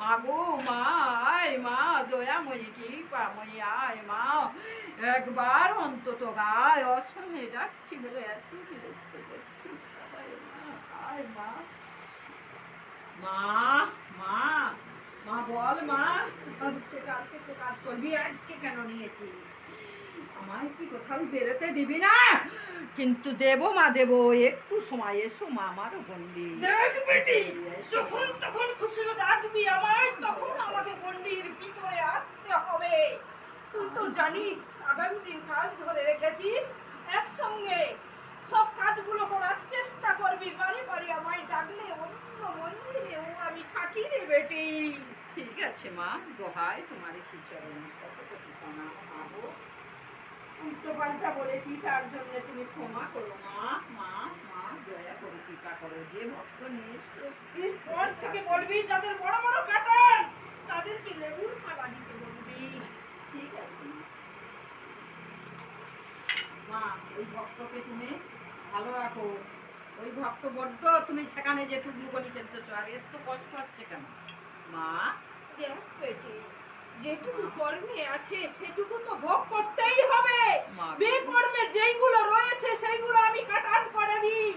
মা গো মা, আয় মা, দয়াময়ী কৃপাময়ী আয় মা, একবার অন্তত গায় অসময়ে ডাকছি বলে এত বিরক্ত করছিস সবাই। মা আয় মা, মা মা মা বল মা, কালকে তো কাজ করবি, আজকে কেন নিয়েছিস? আমায় কি কোথাও বেরোতে দিবি না? কিন্তু দেবো মা দেবো, একটু সময় এসো মা, আমারও গন্ডি। দেখ বেটি, যখন তখন খুশি ডাকবি আমায়, তখন আমাকে গন্ডির ভিতরে আসতে হবে। তুই তো জানিস আগামী দিন কাজ ধরে রেখেছিস, একসঙ্গে সব কাজগুলো করার চেষ্টা করবি। বাড়ি বাড়ি আমায় ডাকলে অন্য মন্দিরেও আমি থাকি রে বেটি। ঠিক আছে মা, দোহাই তোমার শ্রীচরণে শতকোটি প্রণাম। পাবো উল্টো পাল্টা বলেছি, তার জন্য তুমি ক্ষমা করো মা। মা মা দয়া করে কৃপা করো, যে ভক্ত নিয়ে এরপর থেকে বলবি যাদের বড় বড় কাটান তাদেরকে লেবুর মালা দিতে বলবি। ঠিক আছে মা, ওই ভক্তকে তুমি ভালো রাখো। ওই ভক্ত বড্ড তুমি সেখানে যে টুকলুকনি খেলতেছো, আর এর তো কষ্ট হচ্ছে কেন মা? দেখ বেটি, যেটুকু কর্মে আছে সেটুকু তো ভোগ করতেই হবে। বেকর্মে যেইগুলো রয়েছে সেইগুলো আমি কাটান করে দিই,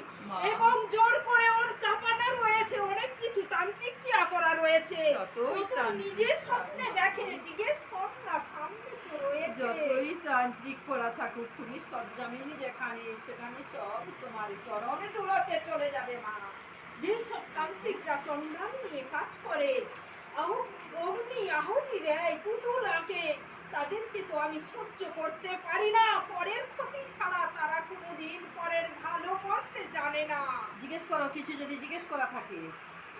এবং জোর করে ওর চাপানো রয়েছে অনেক কিছু তান্ত্রিক ক্রিয়া করা রয়েছে। নিজে স্বপ্নে দেখে, জিজ্ঞেস কর না, সামনে তো রয়েছে। যতই তান্ত্রিক করা থাকুক, তুমি সবজামিনী যেখানে সেখানে সব তোমার চরণে দুলতে চলে যাবে মা। যেসব তান্ত্রিকরা চন্দ্রান নিয়ে কাজ করে, অগ্নি আহুতি দেয়, পুতুল আঁকে, তাদেরকে তো আমি সহ্য করতে পারি না। পরের ক্ষতি ছাড়া তারা কোনোদিন পরের ভালো করতে জানে না। জিজ্ঞেস করো, কিছু যদি জিজ্ঞেস করা থাকে।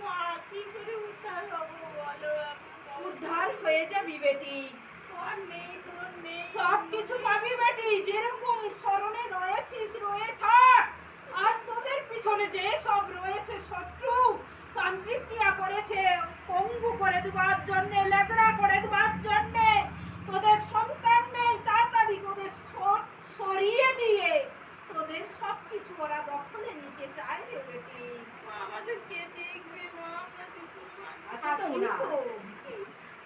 মা, কি করে উদ্ধার হবো বলো? উদ্ধার হয়ে যাবি বেটি, তোর নেই তোর নেই, সব কিছু পাবি বেটি। যেরকম স্মরণে রয়েছিস রয়ে থাক, আর তোদের পিছনে যে সব রয়েছে শত্রু, তান্ত্রিক ক্রিয়া করেছে পঙ্গু করে দেওয়ার জন্য, লেগড়া করে দেওয়ার জন্য, তোদের সন্তান নেই, তাড়াতাড়ি তোদের সরিয়ে দিয়ে তোদের সব কিছু ওরা দখলে নিতে চায় রে বেটি। আমাদের কে দেখবে মা? আছি তো,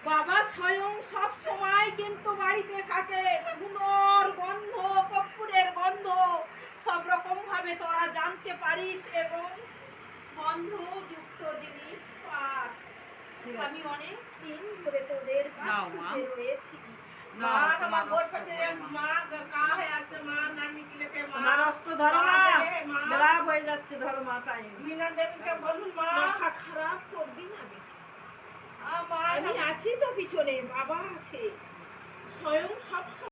বাবা স্বয়ং সব সময় কিন্তু বাড়িতে থাকে। ধুনোর গন্ধ, কর্পূরের গন্ধ সব রকম ভাবে তোরা জানতে পারিস এবং গন্ধযুক্ত জিনিস পাস। আমি অনেক দিন ধরে তোদের পাশে রয়েছি। মা তোমার গোর পেটে মা কাহে আছে, মা নানি কি লেখে, মা রাস্ত ধরো না, বেলা হয়ে যাচ্ছে, ধরো মা। টাইম মিনা দেবীকে বলুন মা, মাথা খারাপ করবি না বেটি। আমি আছি তো পিছনে, বাবা আছে স্বয়ং সব